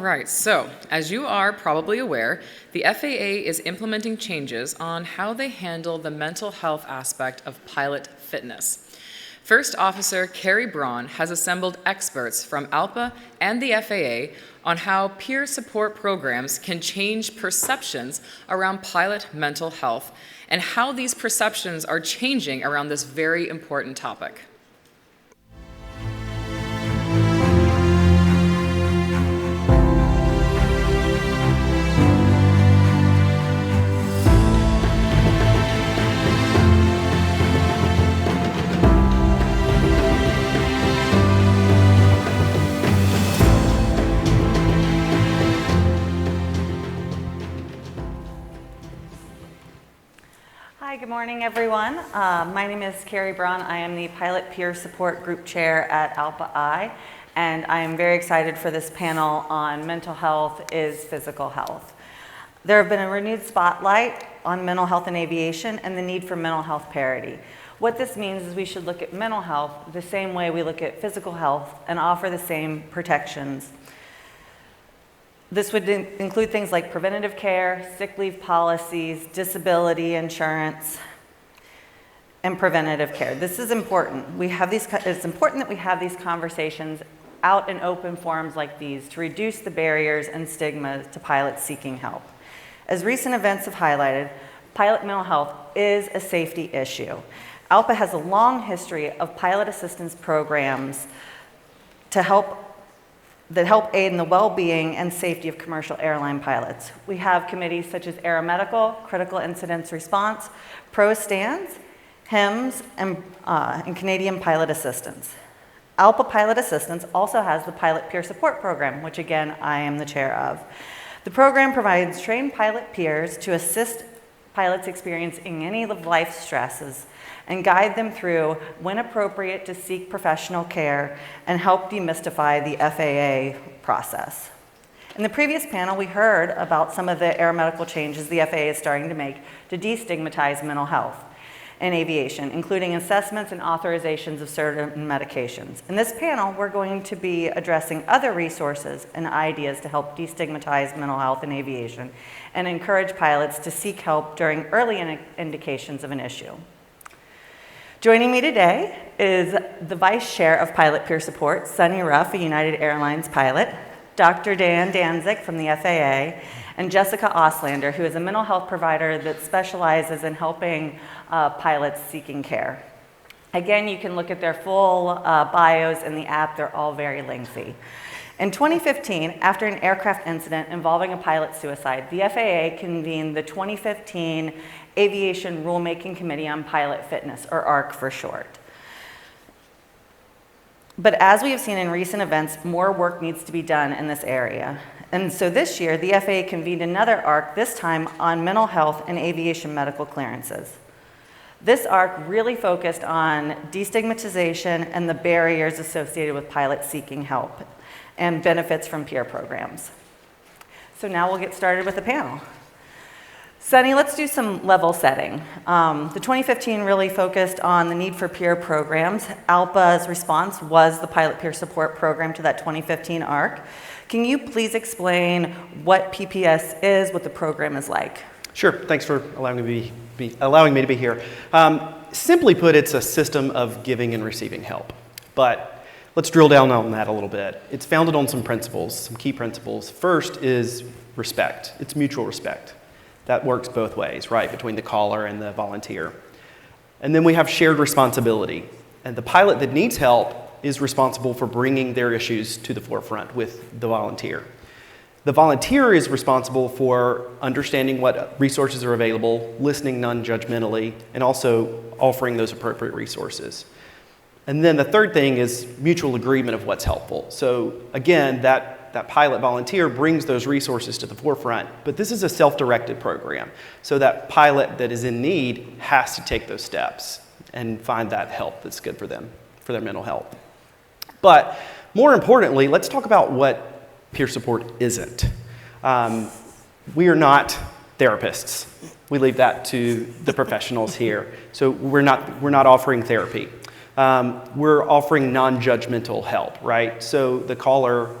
right, so as you are probably aware, the FAA is implementing changes on how they handle the mental health aspect of pilot fitness. First Officer Carrie Braun has assembled experts from ALPA and the FAA on how peer support programs can change perceptions around pilot mental health and how these perceptions are changing around this very important topic. Hi, good morning, everyone. My name is Carrie Braun. I am the Pilot Peer Support Group Chair at ALPA-I, and I am very excited for this panel on mental health is physical health. There have been a renewed spotlight on mental health in aviation and the need for mental health parity. What this means is we should look at mental health the same way we look at physical health and offer the same protections. This would include things like preventative care, sick leave policies, disability insurance, and preventative care. This is important. It's important that we have these conversations out in open forums like these to reduce the barriers and stigma to pilots seeking help. As recent events have highlighted, pilot mental health is a safety issue. ALPA has a long history of pilot assistance programs that help aid in the well-being and safety of commercial airline pilots. We have committees such as Aeromedical, Critical Incidents Response, ProStans, HIMSS, and Canadian Pilot Assistance. ALPA Pilot Assistance also has the Pilot Peer Support Program, which again, I am the chair of. The program provides trained pilot peers to assist pilots experiencing any of life stresses and guide them through when appropriate to seek professional care and help demystify the FAA process. In the previous panel, we heard about some of the aeromedical changes the FAA is starting to make to destigmatize mental health in aviation, including assessments and authorizations of certain medications. In this panel, we're going to be addressing other resources and ideas to help destigmatize mental health in aviation and encourage pilots to seek help during early indications of an issue. Joining me today is the Vice Chair of Pilot Peer Support, Sunny Ruff, a United Airlines pilot, Dr. Dan Danzig from the FAA, and Jessica Oslander, who is a mental health provider that specializes in helping pilots seeking care. Again, you can look at their full bios in the app. They're all very lengthy. In 2015, after an aircraft incident involving a pilot suicide, the FAA convened the 2015 Aviation Rulemaking Committee on Pilot Fitness, or ARC for short. But as we have seen in recent events, more work needs to be done in this area. And so this year, the FAA convened another ARC, this time on mental health and aviation medical clearances. This ARC really focused on destigmatization and the barriers associated with pilots seeking help and benefits from peer programs. So now we'll get started with the panel. Sunny, let's do some level setting. The 2015 really focused on the need for peer programs. ALPA's response was the Pilot Peer Support Program to that 2015 ARC. Can you please explain what PPS is, what the program is like? Sure, thanks for allowing me to be here. Simply put, it's a system of giving and receiving help. But let's drill down on that a little bit. It's founded on some principles, some key principles. First is respect. It's mutual respect. That works both ways, right, between the caller and the volunteer. And then we have shared responsibility. And the pilot that needs help is responsible for bringing their issues to the forefront with the volunteer. The volunteer is responsible for understanding what resources are available, listening non-judgmentally, and also offering those appropriate resources. And then the third thing is mutual agreement of what's helpful. So again, that pilot volunteer brings those resources to the forefront, but this is a self-directed program. So that pilot that is in need has to take those steps and find that help that's good for them, for their mental health. But more importantly, let's talk about what peer support isn't. We are not therapists. We leave that to the professionals here. So we're not offering therapy. We're offering non-judgmental help, right? So the caller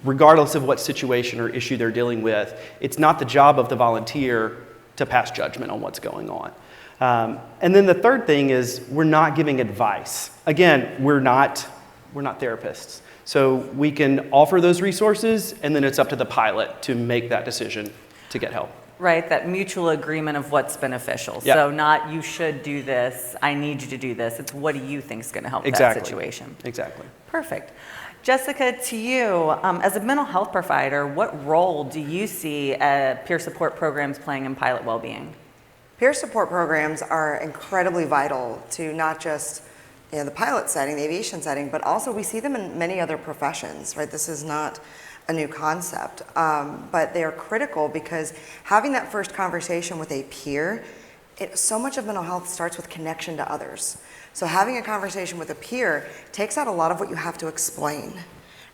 regardless of what situation or issue they're dealing with, it's not the job of the volunteer to pass judgment on what's going on. And then the third thing is we're not giving advice. Again, we're not therapists. So we can offer those resources, and then it's up to the pilot to make that decision to get help. Right, that mutual agreement of what's beneficial. Yeah. So not you should do this, I need you to do this. It's what do you think is going to help Exactly. that situation. Exactly. Perfect. Jessica, to you, as a mental health provider, what role do you see peer support programs playing in pilot well-being? Peer support programs are incredibly vital to not just the pilot setting, the aviation setting, but also we see them in many other professions, right? This is not a new concept, but they are critical because having that first conversation with a peer, so much of mental health starts with connection to others. So having a conversation with a peer takes out a lot of what you have to explain,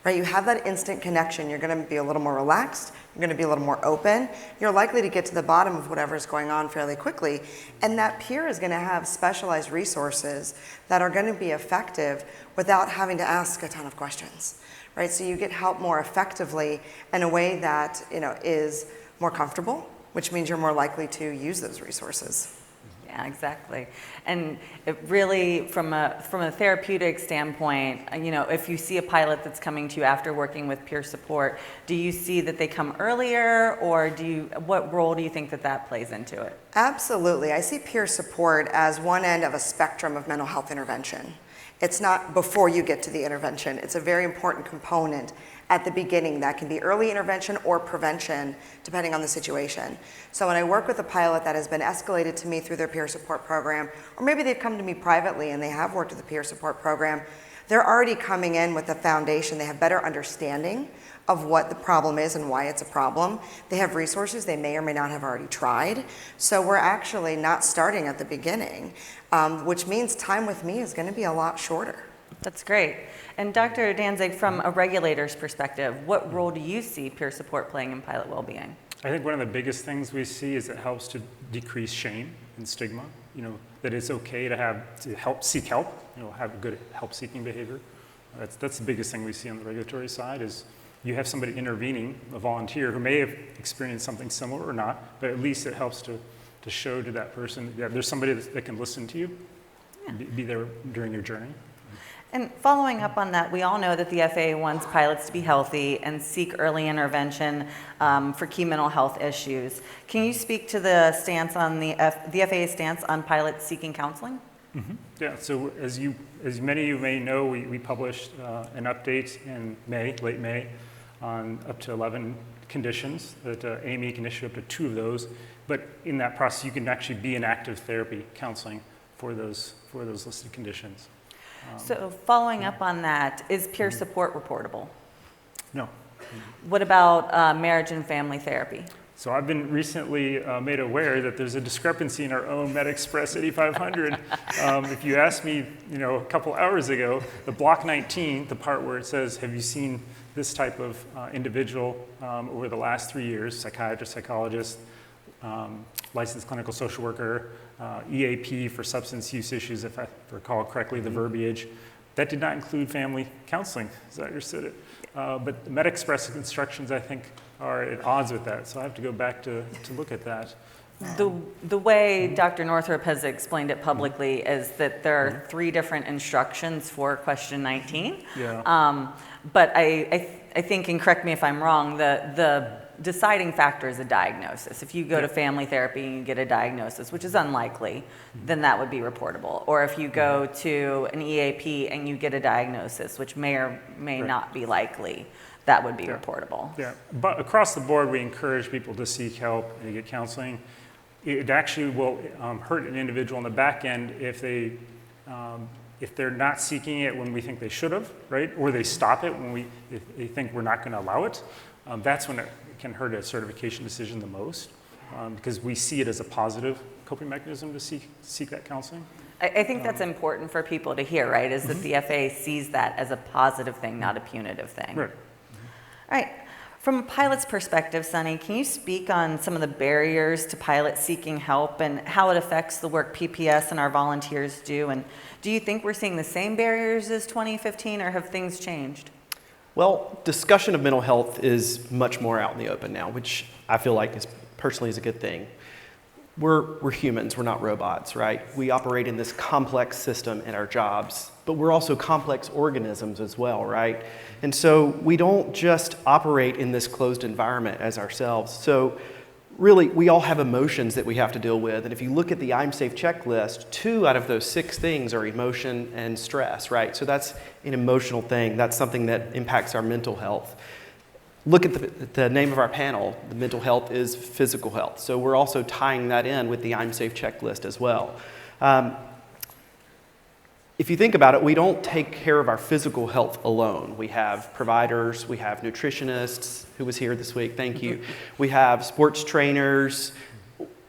right? You have that instant connection. You're going to be a little more relaxed. You're going to be a little more open. You're likely to get to the bottom of whatever is going on fairly quickly. And that peer is going to have specialized resources that are going to be effective without having to ask a ton of questions, right? So you get help more effectively in a way that is more comfortable, which means you're more likely to use those resources. Yeah, exactly. And it really, from a therapeutic standpoint, if you see a pilot that's coming to you after working with peer support, do you see that they come earlier, or what role do you think that plays into it? Absolutely. I see peer support as one end of a spectrum of mental health intervention. It's not before you get to the intervention. It's a very important component at the beginning. That can be early intervention or prevention, depending on the situation. So when I work with a pilot that has been escalated to me through their peer support program, or maybe they've come to me privately and they have worked with the peer support program, they're already coming in with a foundation. They have better understanding of what the problem is and why it's a problem. They have resources they may or may not have already tried. So we're actually not starting at the beginning, which means time with me is going to be a lot shorter. That's great. And Dr. Danzig, from a regulator's perspective, what role do you see peer support playing in pilot well-being? I think one of the biggest things we see is it helps to decrease shame and stigma. That it's okay to seek help. Have good help-seeking behavior. That's the biggest thing we see on the regulatory side is you have somebody intervening, a volunteer who may have experienced something similar or not, but at least it helps to show to that person that there's somebody that can listen to you, be there during your journey. And following up on that, we all know that the FAA wants pilots to be healthy and seek early intervention for key mental health issues. Can you speak to the stance on the FAA stance on pilots seeking counseling? Mm-hmm. Yeah, so as many of you may know, we published an update in late May, on up to 11 conditions that AME can issue up to 2 of those. But in that process, you can actually be in active therapy counseling for those listed conditions. So following up on that, is peer support reportable? No. What about marriage and family therapy? So I've been recently made aware that there's a discrepancy in our own MedExpress 8500. If you asked me, a couple hours ago, the Block 19, the part where it says, have you seen this type of individual over the last 3 years, psychiatrist, psychologist, licensed clinical social worker, EAP for substance use issues, if I recall correctly, the verbiage. That did not include family counseling, as I understood it. But the MedExpress instructions, I think, are at odds with that. So I have to go back to look at that. The way Dr. Northrup has explained it publicly is that there are 3 different instructions for question 19. Yeah. But I think, and correct me if I'm wrong, the deciding factor is a diagnosis. If you go to family therapy and you get a diagnosis, which is unlikely, then that would be reportable. Or if you go to an EAP and you get a diagnosis, which may or may not be likely, that would be reportable. Yeah, but across the board, we encourage people to seek help and to get counseling. It actually will hurt an individual on the back end if they're not seeking it when we think they should have, right? Or they stop it if they think we're not going to allow it. That's when it can hurt a certification decision the most, because we see it as a positive coping mechanism to seek that counseling. I think that's important for people to hear, right? Is that the FAA sees that as a positive thing, not a punitive thing. Right. All right. From a pilot's perspective, Sunny, can you speak on some of the barriers to pilots seeking help and how it affects the work PPS and our volunteers do? And do you think we're seeing the same barriers as 2015, or have things changed? Well, discussion of mental health is much more out in the open now, which I feel like personally is a good thing. We're humans, we're not robots, right? We operate in this complex system in our jobs, but we're also complex organisms as well, right? And so we don't just operate in this closed environment as ourselves. So really, we all have emotions that we have to deal with. And if you look at the I'm Safe checklist, 2 out of those 6 things are emotion and stress, right? So that's an emotional thing. That's something that impacts our mental health. Look at the name of our panel. The mental health is physical health. So we're also tying that in with the I'm Safe checklist as well. If you think about it, we don't take care of our physical health alone. We have providers, we have nutritionists, who was here this week, thank you. We have sports trainers.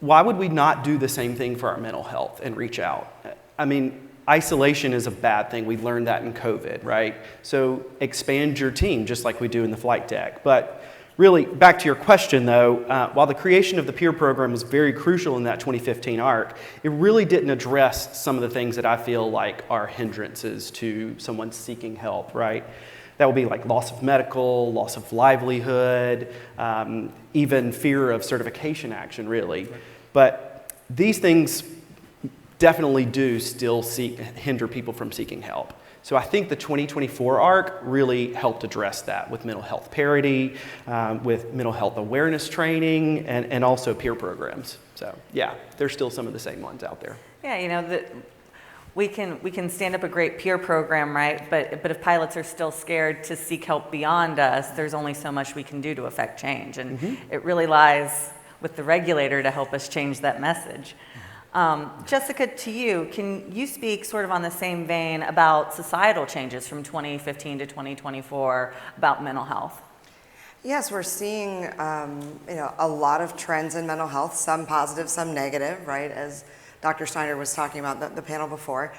Why would we not do the same thing for our mental health and reach out? I mean, isolation is a bad thing. We learned that in COVID, right? So expand your team, just like we do in the flight deck. But really, back to your question though, while the creation of the peer program was very crucial in that 2015 arc, it really didn't address some of the things that I feel like are hindrances to someone seeking help, right? That would be like loss of medical, loss of livelihood, even fear of certification action, really. But these things definitely do still hinder people from seeking help. So I think the 2024 arc really helped address that with mental health parity, with mental health awareness training, and also peer programs. So yeah, there's still some of the same ones out there. Yeah, you know, we can stand up a great peer program, right? But if pilots are still scared to seek help beyond us, there's only so much we can do to affect change. And it really lies with the regulator to help us change that message. Jessica, to you, can you speak sort of on the same vein about societal changes from 2015 to 2024 about mental health? Yes, we're seeing a lot of trends in mental health, some positive, some negative, right? As Dr. Steiner was talking about the panel before.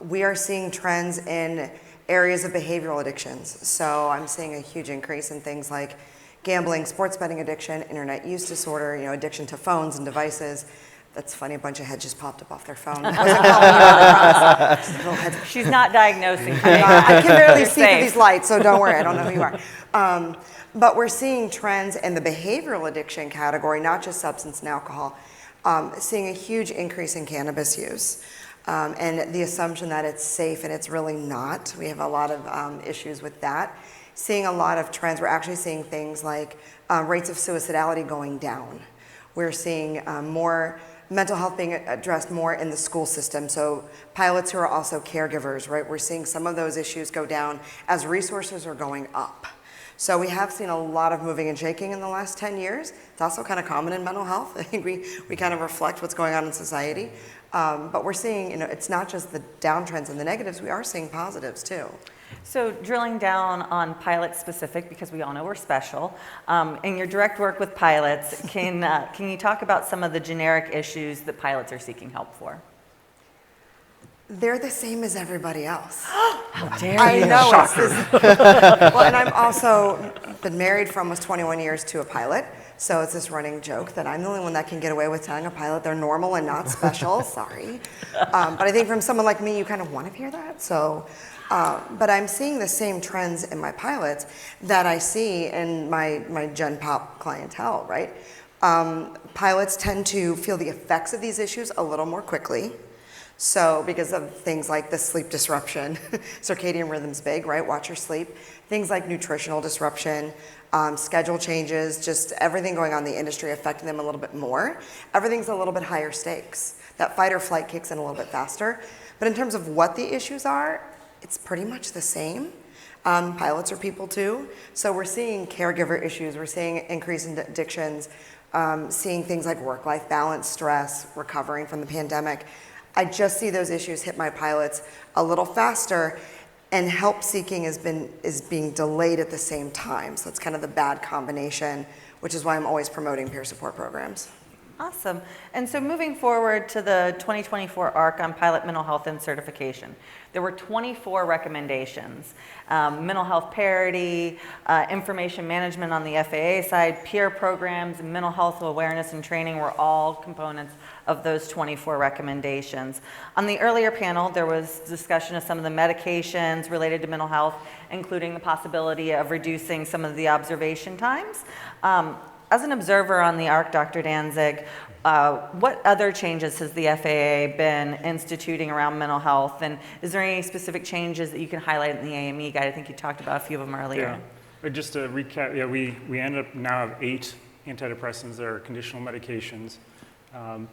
We are seeing trends in areas of behavioral addictions. So I'm seeing a huge increase in things like gambling, sports betting addiction, internet use disorder, addiction to phones and devices. That's funny, a bunch of heads just popped up off their phone. I wasn't calling you out across. Just a little head. She's not diagnosing. I can barely You're see through safe. these lights, so don't worry, I don't know who you are. But we're seeing trends in the behavioral addiction category, not just substance and alcohol, seeing a huge increase in cannabis use. And the assumption that it's safe, and it's really not. We have a lot of issues with that. Seeing a lot of trends, we're actually seeing things like rates of suicidality going down. We're seeing more mental health being addressed more in the school system. So pilots who are also caregivers, right? We're seeing some of those issues go down as resources are going up. So we have seen a lot of moving and shaking in the last 10 years. It's also kind of common in mental health. I think we kind of reflect what's going on in society. But we're seeing, it's not just the downtrends and the negatives, we are seeing positives too. So drilling down on pilots specific, because we all know we're special, in your direct work with pilots, can you talk about some of the generic issues that pilots are seeking help for? They're the same as everybody else. How dare I you? know. Well, and I'm also been married for almost 21 years to a pilot. So it's this running joke that I'm the only one that can get away with telling a pilot they're normal and not special. Sorry. But I think from someone like me, you kind of want to hear that. So, but I'm seeing the same trends in my pilots that I see in my Gen Pop clientele, right? Pilots tend to feel the effects of these issues a little more quickly. So because of things like the sleep disruption, circadian rhythm's big, right? Watch your sleep. Things like nutritional disruption, schedule changes, just everything going on in the industry affecting them a little bit more. Everything's a little bit higher stakes. That fight or flight kicks in a little bit faster. But in terms of what the issues are, it's pretty much the same. Pilots are people too. So we're seeing caregiver issues, we're seeing increase in addictions, seeing things like work-life balance, stress, recovering from the pandemic. I just see those issues hit my pilots a little faster, and help seeking is being delayed at the same time. So it's kind of the bad combination, which is why I'm always promoting peer support programs. Awesome. And so moving forward to the 2024 ARC on pilot mental health and certification, there were 24 recommendations. Mental health parity, information management on the FAA side, peer programs, and mental health awareness and training were all components of those 24 recommendations. On the earlier panel, there was discussion of some of the medications related to mental health, including the possibility of reducing some of the observation times. As an observer on the ARC, Dr. Danzig, what other changes has the FAA been instituting around mental health? And is there any specific changes that you can highlight in the AME guide? I think you talked about a few of them earlier. Yeah. But just to recap, yeah, we end up now have 8 antidepressants that are conditional medications.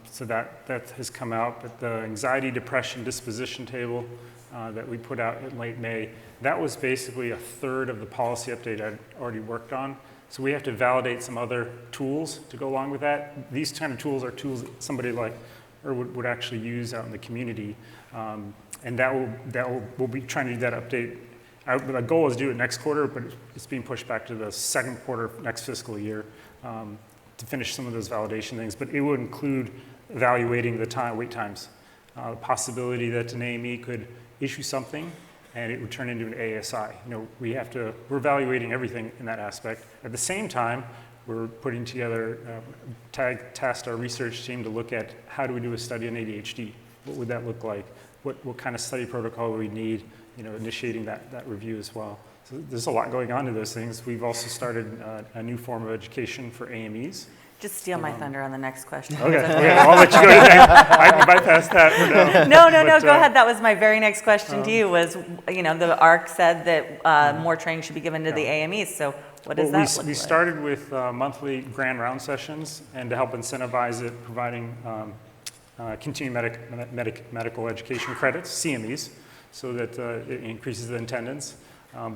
So that has come out. But the anxiety, depression, disposition table that we put out in late May, that was basically a third of the policy update I'd already worked on. So we have to validate some other tools to go along with that. These kind of tools are tools that somebody like or would actually use out in the community. And we'll be trying to do that update. My goal is to do it next quarter, but it's being pushed back to the second quarter of next fiscal year to finish some of those validation things. But it would include evaluating the wait times. The possibility that an AME could issue something and it would turn into an ASI. We're evaluating everything in that aspect. At the same time, we're putting together, tasked our research team to look at how do we do a study on ADHD? What would that look like? What kind of study protocol would we need? Initiating that review as well. So there's a lot going on in those things. We've also started a new form of education for AMEs. Just steal my thunder on the next question. Okay, I'll let you go. I can bypass that for now. No, go ahead. That was my very next question to you was, the ARC said that more training should be given to the AMEs. So what does that look like? We started with monthly grand round sessions, and to help incentivize it, providing continuing medical education credits, CMEs, so that it increases the attendance.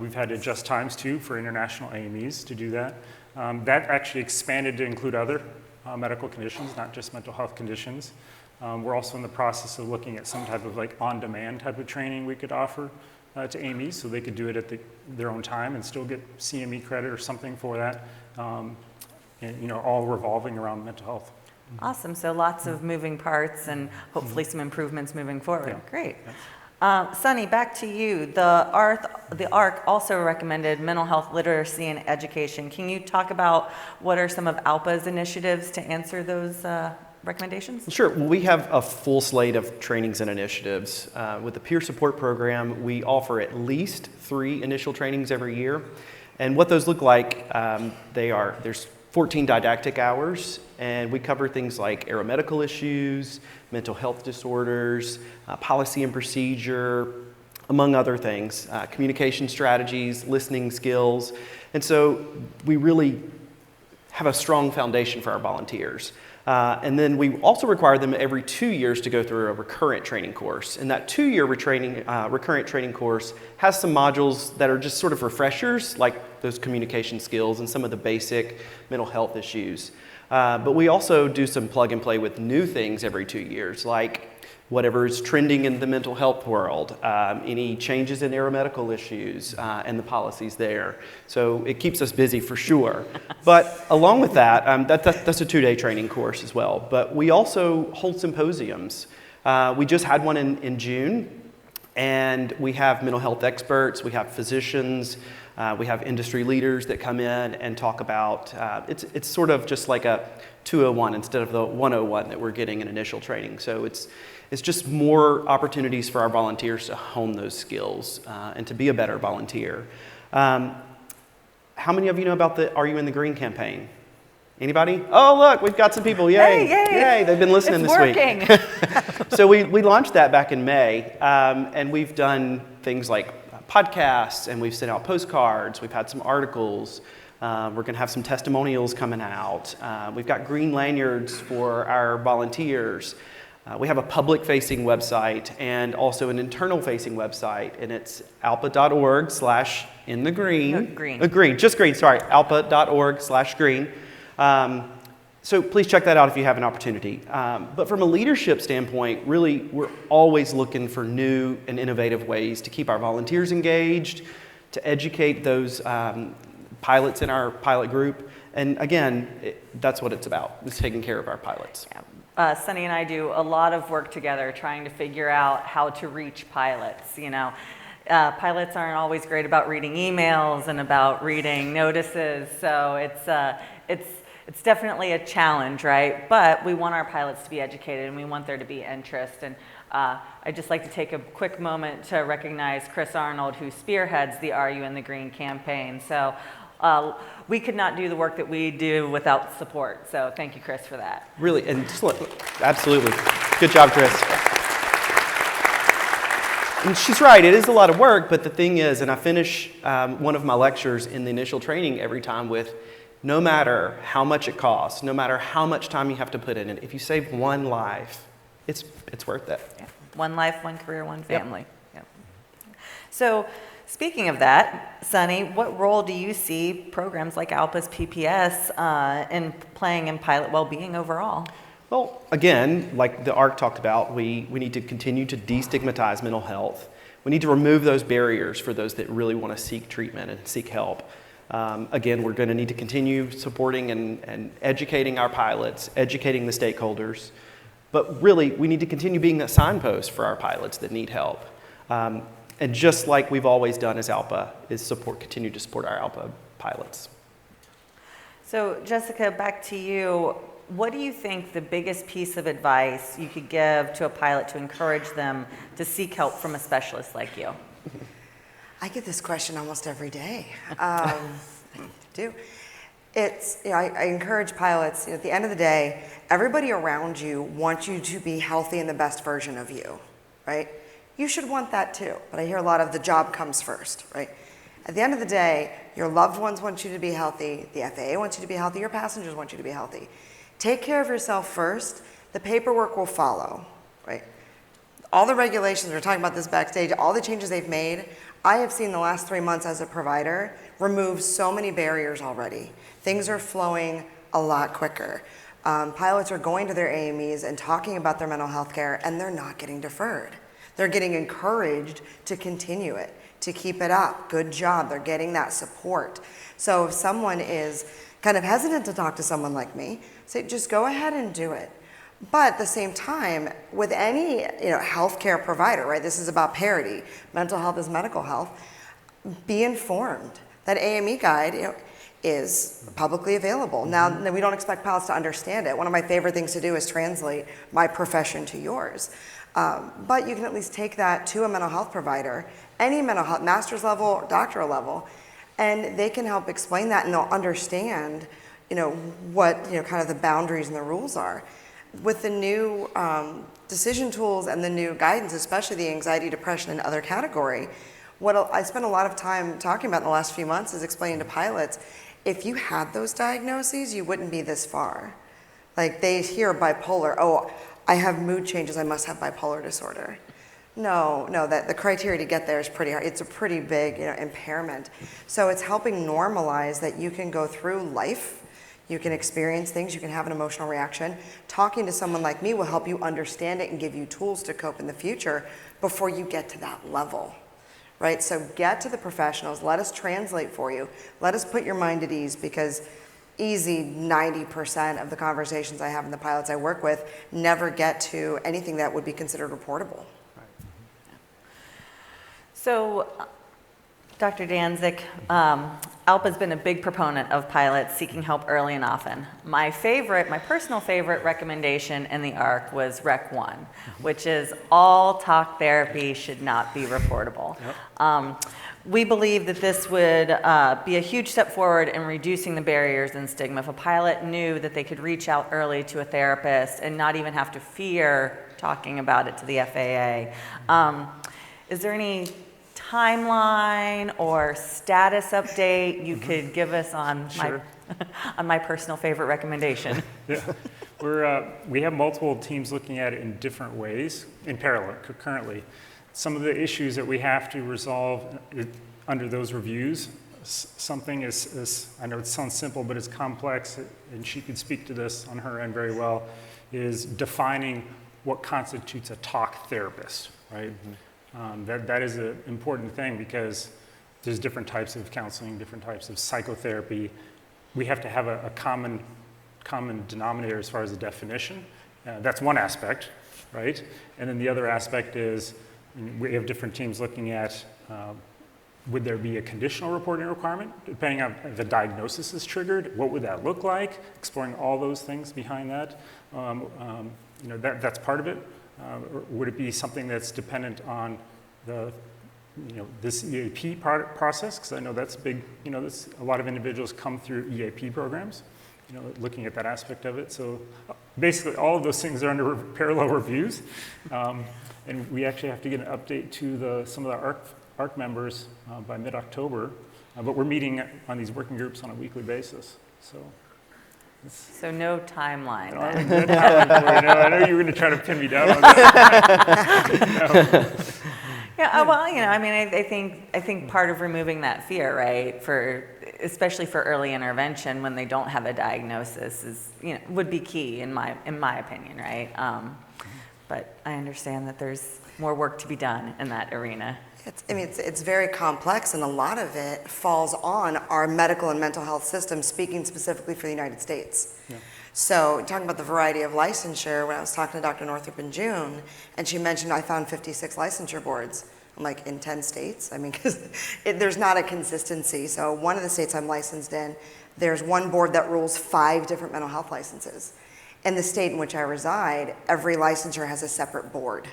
We've had to adjust times too for international AMEs to do that. That actually expanded to include other medical conditions, not just mental health conditions. We're also in the process of looking at some type of on-demand type of training we could offer to AMEs, so they could do it at their own time and still get CME credit or something for that, and, all revolving around mental health. Awesome. So lots of moving parts and hopefully some improvements moving forward. Yeah. Great. Sunny, back to you. The ARC also recommended mental health literacy and education. Can you talk about what are some of ALPA's initiatives to answer those recommendations? Sure. Well, we have a full slate of trainings and initiatives. With the peer support program, we offer at least 3 initial trainings every year. And what those look like, there's 14 didactic hours, and we cover things like aeromedical issues, mental health disorders, policy and procedure, among other things, communication strategies, listening skills. And so we really have a strong foundation for our volunteers. And then we also require them every 2 years to go through a recurrent training course. And that 2-year recurrent training course has some modules that are just sort of refreshers, like those communication skills and some of the basic mental health issues. But we also do some plug and play with new things every 2 years, like whatever is trending in the mental health world, any changes in aeromedical issues and the policies there. So it keeps us busy for sure. But along with that, that's a 2-day training course as well. But we also hold symposiums. We just had one in June, and we have mental health experts, we have physicians, we have industry leaders that come in and talk about, it's sort of just like a 201 instead of the 101 that we're getting in initial training. So it's just more opportunities for our volunteers to hone those skills and to be a better volunteer. How many of you know about the Are You in the Green campaign? Anybody? Oh, look, we've got some people. Yay! Hey, yay! They've been listening it's this working. week. So we launched that back in May, and we've done things like podcasts, and we've sent out postcards. We've had some articles. We're going to have some testimonials coming out. We've got green lanyards for our volunteers. We have a public-facing website and also an internal-facing website, and it's alpa.org/inthegreen. Green. Just green, sorry. alpa.org/green. So please check that out if you have an opportunity. But from a leadership standpoint, really, we're always looking for new and innovative ways to keep our volunteers engaged, to educate those pilots in our pilot group, And again, that's what it's about, is taking care of our pilots. Sunny and I do a lot of work together trying to figure out how to reach pilots. Pilots aren't always great about reading emails and about reading notices, so it's definitely a challenge, right? But we want our pilots to be educated and we want there to be interest. And I'd just like to take a quick moment to recognize Chris Arnold, who spearheads the Are You in the Green campaign. So we could not do the work that we do without support. So thank you, Chris, for that. Really, and just absolutely. Good job, Chris. And she's right, it is a lot of work, but the thing is, and I finish one of my lectures in the initial training every time with, no matter how much it costs, no matter how much time you have to put in it, if you save one life, it's worth it. Yeah. One life, one career, one family. Yep. So speaking of that, Sunny, what role do you see programs like ALPA's PPS in playing in pilot well-being overall? Well, again, like the ARC talked about, we need to continue to destigmatize mental health. We need to remove those barriers for those that really want to seek treatment and seek help. Again, we're going to need to continue supporting and educating our pilots, educating the stakeholders. But really, we need to continue being a signpost for our pilots that need help. And just like we've always done as ALPA, is continue to support our ALPA pilots. So Jessica, back to you. What do you think the biggest piece of advice you could give to a pilot to encourage them to seek help from a specialist like you? I get this question almost every day. I do. It's, I encourage pilots, at the end of the day, everybody around you wants you to be healthy and the best version of you, right? You should want that too, but I hear a lot of the job comes first, right? At the end of the day, your loved ones want you to be healthy, the FAA wants you to be healthy, your passengers want you to be healthy. Take care of yourself first, the paperwork will follow, right? All the regulations, we're talking about this backstage, all the changes they've made, I have seen the last 3 months as a provider remove so many barriers already. Things are flowing a lot quicker. Pilots are going to their AMEs and talking about their mental health care, and they're not getting deferred. They're getting encouraged to continue it, to keep it up. Good job. They're getting that support. So if someone is kind of hesitant to talk to someone like me, say, just go ahead and do it. But at the same time, with any healthcare provider, right? This is about parity. Mental health is medical health. Be informed. That AME guide is publicly available. Now, we don't expect pilots to understand it. One of my favorite things to do is translate my profession to yours. But you can at least take that to a mental health provider, any mental health, master's level, doctoral level, and they can help explain that and they'll understand, what, kind of the boundaries and the rules are. With the new decision tools and the new guidance, especially the anxiety, depression, and other category, what I spent a lot of time talking about in the last few months is explaining to pilots, if you had those diagnoses, you wouldn't be this far. Like they hear bipolar, oh, I have mood changes, I must have bipolar disorder. No, that the criteria to get there is pretty hard. It's a pretty big impairment. So it's helping normalize that you can go through life, you can experience things, you can have an emotional reaction. Talking to someone like me will help you understand it and give you tools to cope in the future before you get to that level, right? So get to the professionals, let us translate for you, let us put your mind at ease, because easy 90% of the conversations I have and the pilots I work with never get to anything that would be considered reportable. So, Dr. Danzik, ALPA's been a big proponent of pilots seeking help early and often. My personal favorite recommendation in the ARC was Rec 1, which is all talk therapy should not be reportable. Yep. We believe that this would be a huge step forward in reducing the barriers and stigma. If a pilot knew that they could reach out early to a therapist and not even have to fear talking about it to the FAA. Is there any timeline or status update you could give us on Sure. on my personal favorite recommendation? Yeah, we have multiple teams looking at it in different ways, in parallel, currently. Some of the issues that we have to resolve under those reviews, something is, I know it sounds simple, but it's complex, and she could speak to this on her end very well, is defining what constitutes a talk therapist, right? Mm-hmm. That is an important thing because there's different types of counseling, different types of psychotherapy. we have to have a common denominator as far as the definition. That's one aspect, right? And then the other aspect is we have different teams looking at would there be a conditional reporting requirement, depending on if the diagnosis is triggered? What would that look like? Exploring all those things behind that. That's part of it. Or would it be something that's dependent on the, this EAP process? Because I know that's big. A lot of individuals come through EAP programs. Looking at that aspect of it. So basically, all of those things are under parallel reviews, and we actually have to get an update to some of the ARC members by mid-October. But we're meeting on these working groups on a weekly basis. So no timeline I then. don't have a good timeline for you. I know you were going to try to pin me down on that. Yeah, well, I think part of removing that fear, right, especially for early intervention when they don't have a diagnosis is, would be key in my opinion, right? But I understand that there's more work to be done in that arena. It's very complex, and a lot of it falls on our medical and mental health system, speaking specifically for the United States. Yeah. So talking about the variety of licensure, when I was talking to Dr. Northrup in June, and she mentioned I found 56 licensure boards. I'm like, in 10 states? Because there's not a consistency. So one of the states I'm licensed in, there's one board that rules 5 different mental health licenses. In the state in which I reside, every licensure has a separate board.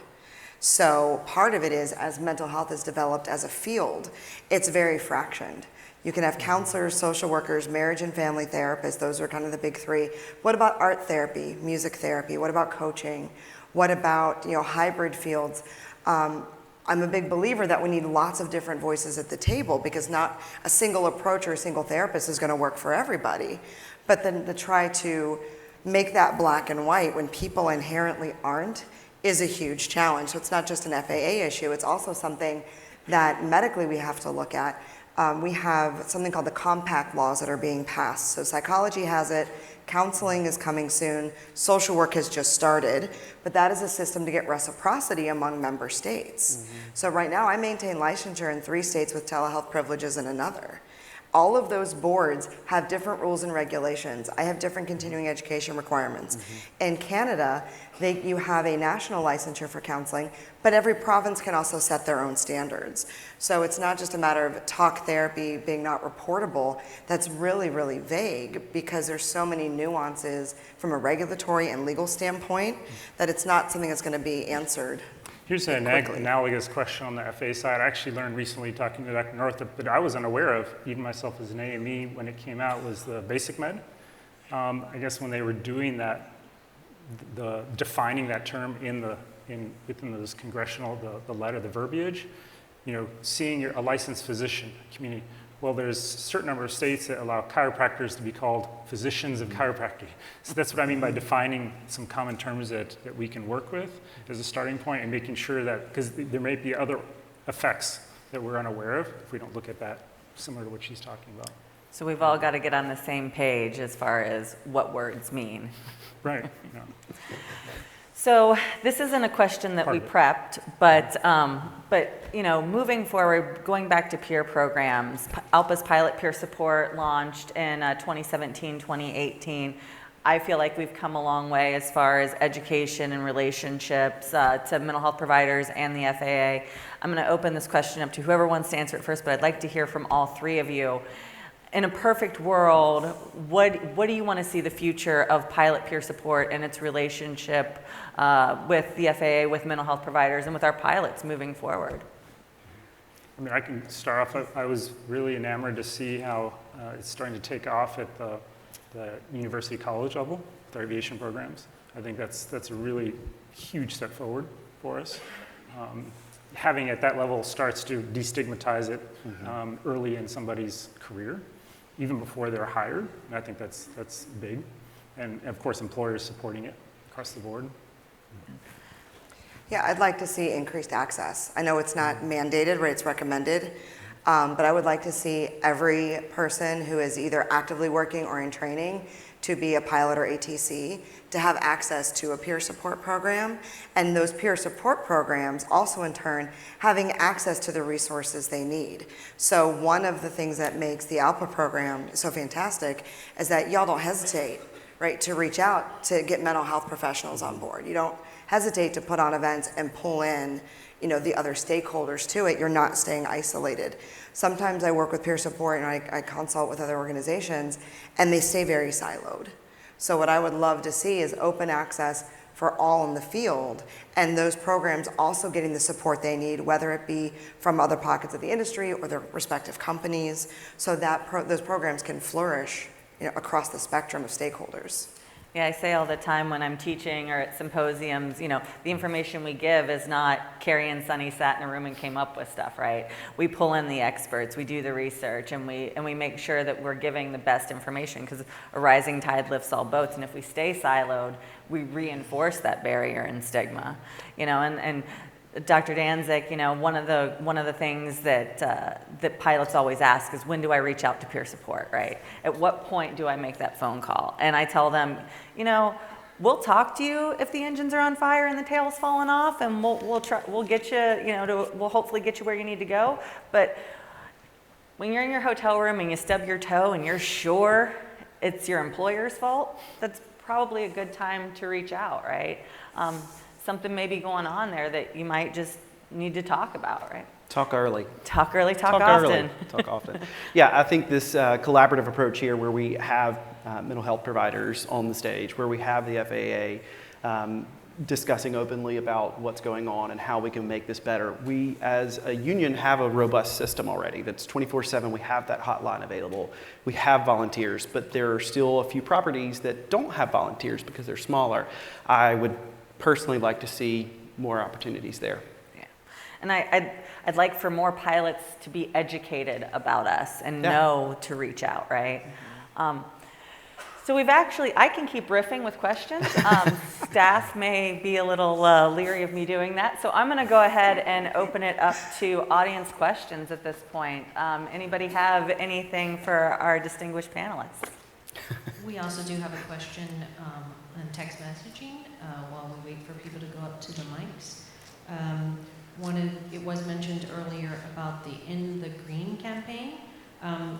So part of it is, as mental health is developed as a field, it's very fractioned. You can have counselors, social workers, marriage and family therapists. Those are kind of the big 3. What about art therapy, music therapy? What about coaching? What about hybrid fields? I'm a big believer that we need lots of different voices at the table, because not a single approach or a single therapist is going to work for everybody. But then to try to make that black and white when people inherently aren't is a huge challenge. So it's not just an FAA issue, it's also something that medically we have to look at. We have something called the compact laws that are being passed. So psychology has it, counseling is coming soon, social work has just started, but that is a system to get reciprocity among member states. Mm-hmm. So right now I maintain licensure in 3 states with telehealth privileges in another. All of those boards have different rules and regulations. I have different continuing education requirements. Mm-hmm. In Canada, you have a national licensure for counseling, but every province can also set their own standards. So it's not just a matter of talk therapy being not reportable. That's really, really vague, because there's so many nuances from a regulatory and legal standpoint that it's not something that's going to be answered. Here's an analogous question on the FA side. I actually learned recently talking to Dr. Northup, but I was unaware of, even myself as an AME when it came out, was the basic med. I guess when they were doing that, defining that term within those congressional, the letter, the verbiage, seeing a licensed physician community. Well, there's a certain number of states that allow chiropractors to be called physicians of chiropractic. So that's what I mean by defining some common terms that we can work with as a starting point, and making sure that, because there may be other effects that we're unaware of if we don't look at that, similar to what she's talking about. So we've all got to get on the same page as far as what words mean. Right. So this isn't a question that we prepped, but moving forward, going back to peer programs, ALPA's pilot peer support launched in 2017, 2018. I feel like we've come a long way as far as education and relationships to mental health providers and the FAA. I'm going to open this question up to whoever wants to answer it first, but I'd like to hear from all 3 of you. In a perfect world, what do you want to see the future of pilot peer support and its relationship with the FAA, with mental health providers, and with our pilots moving forward? I can start off. I was really enamored to see how it's starting to take off at the university college level with our aviation programs. I think that's a really huge step forward for us. Having at that level starts to destigmatize it early in somebody's career, even before they're hired. And I think that's big. And of course, employers supporting it across the board. Yeah, I'd like to see increased access. I know it's not mandated, right? It's recommended. But I would like to see every person who is either actively working or in training to be a pilot or ATC to have access to a peer support program, and those peer support programs also in turn having access to the resources they need. So one of the things that makes the ALPA program so fantastic is that y'all don't hesitate, right, to reach out to get mental health professionals on board. You don't hesitate to put on events and pull in, you know, the other stakeholders to it. You're not staying isolated. Sometimes I work with peer support and I consult with other organizations, and they stay very siloed. So what I would love to see is open access for all in the field, and those programs also getting the support they need, whether it be from other pockets of the industry or their respective companies, so that those programs can flourish, you know, across the spectrum of stakeholders. Yeah, I say all the time when I'm teaching or at symposiums, you know, the information we give is not Carrie and Sunny sat in a room and came up with stuff, right? We pull in the experts, we do the research, and we make sure that we're giving the best information, because a rising tide lifts all boats, and if we stay siloed, we reinforce that barrier and stigma, you know, and Dr. Danzig, you know, one of the things that that pilots always ask is, when do I reach out to peer support, right? At what point do I make that phone call? And I tell them, you know, we'll talk to you if the engines are on fire and the tail's falling off, and we'll get you, you know, we'll hopefully get you where you need to go. But when you're in your hotel room and you stub your toe and you're sure it's your employer's fault, that's probably a good time to reach out, right? Something may be going on there that you might just need to talk about, right? Talk early. Talk early, talk often. Early, talk often. Yeah, I think this collaborative approach here, where we have mental health providers on the stage, where we have the FAA discussing openly about what's going on and how we can make this better. We, as a union, have a robust system already that's 24/7. We have that hotline available. We have volunteers, but there are still a few properties that don't have volunteers because they're smaller. I would personally like to see more opportunities there. Yeah, and I'd like for more pilots to be educated about us and know to reach out, right? So I can keep riffing with questions. Staff may be a little leery of me doing that, so I'm gonna go ahead and open it up to audience questions at this point. Anybody have anything for our distinguished panelists? We also do have a question on text messaging while we wait for people to go up to the mics. It was mentioned earlier about the In the Green campaign.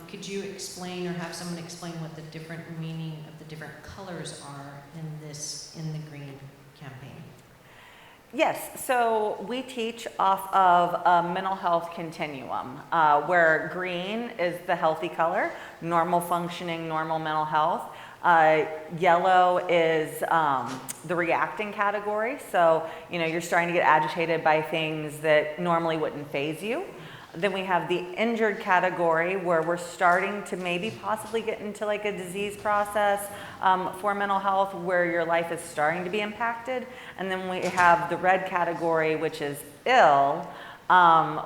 Could you explain, or have someone explain, what the different meaning of the different colors are in this In the Green campaign? Yes, so we teach off of a mental health continuum, where green is the healthy color, normal functioning, normal mental health. Yellow is the reacting category, so you know, you're starting to get agitated by things that normally wouldn't faze you. Then we have the injured category, where we're starting to maybe possibly get into like a disease process for mental health, where your life is starting to be impacted. And then we have the red category, which is ill,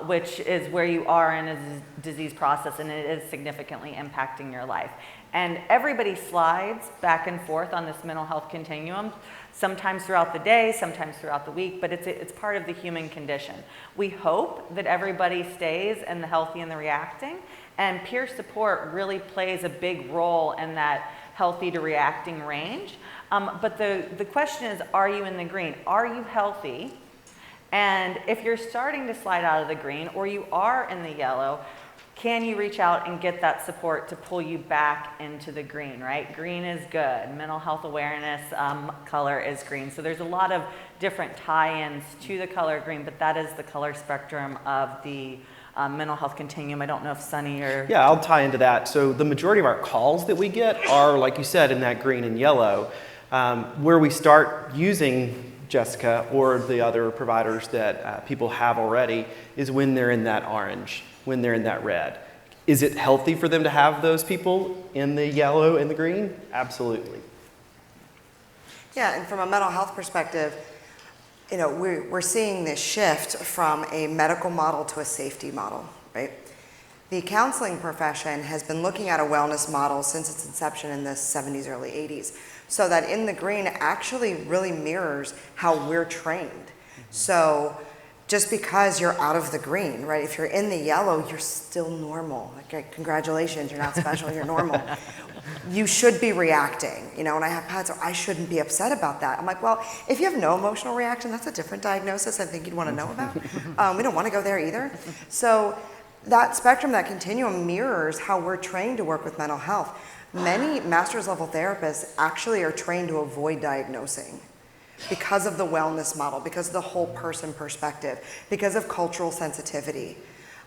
which is where you are in a disease process and it is significantly impacting your life. And everybody slides back and forth on this mental health continuum, sometimes throughout the day, sometimes throughout the week, but it's part of the human condition. We hope that everybody stays in the healthy and the reacting, and peer support really plays a big role in that healthy to reacting range. But the question is, are you in the green? Are you healthy? And if you're starting to slide out of the green, or you are in the yellow, can you reach out and get that support to pull you back into the green, right? Green is good. Mental health awareness color is green. So there's a lot of different tie-ins to the color green, but that is the color spectrum of the mental health continuum. I don't know if Sunny or... Yeah, I'll tie into that. So the majority of our calls that we get are, like you said, in that green and yellow. Where we start using Jessica or the other providers that people have already is when they're in that orange, when they're in that red. Is it healthy for them to have those people in the yellow and the green? Absolutely. Yeah, and from a mental health perspective, you know, we're seeing this shift from a medical model to a safety model, right? The counseling profession has been looking at a wellness model since its inception in the 70s, early 80s. So that In the Green actually really mirrors how we're trained. So just because you're out of the green, right? If you're in the yellow, you're still normal. Okay, congratulations, you're not special, you're normal. You should be reacting, you know, and I have pilots, I shouldn't be upset about that. I'm like, well, if you have no emotional reaction, that's a different diagnosis I think you'd want to know about. We don't want to go there either. So that spectrum, that continuum mirrors how we're trained to work with mental health. Many master's level therapists actually are trained to avoid diagnosing because of the wellness model, because of the whole person perspective, because of cultural sensitivity.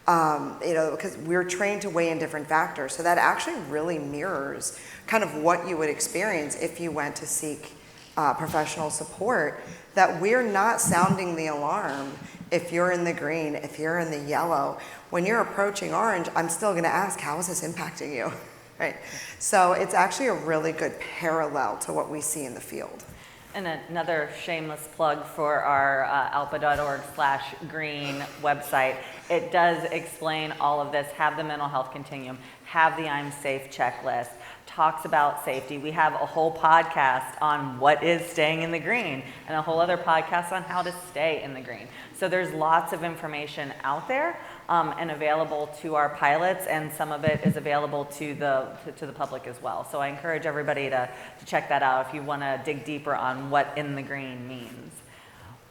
You know, because we're trained to weigh in different factors. So that actually really mirrors kind of what you would experience if you went to seek professional support, that we're not sounding the alarm if you're in the green, if you're in the yellow. When you're approaching orange, I'm still gonna ask, how is this impacting you, right? So it's actually a really good parallel to what we see in the field. And another shameless plug for our alpa.org/green website. It does explain all of this, have the mental health continuum, have the I'm Safe checklist, talks about safety. We have a whole podcast on what is staying in the green and a whole other podcast on how to stay in the green. So there's lots of information out there and available to our pilots, and some of it is available to the public as well. So I encourage everybody to check that out if you want to dig deeper on what in the green means.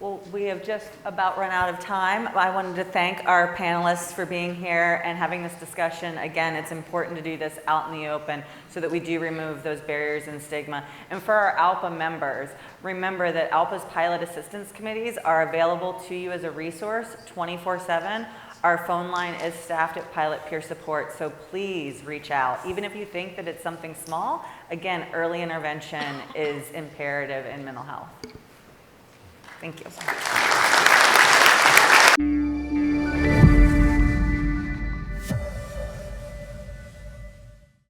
Well, we have just about run out of time. I wanted to thank our panelists for being here and having this discussion. Again, it's important to do this out in the open so that we do remove those barriers and stigma. And for our ALPA members, remember that ALPA's pilot assistance committees are available to you as a resource 24/7. Our phone line is staffed at Pilot Peer Support, so please reach out. Even if you think that it's something small, again, early intervention is imperative in mental health. Thank you.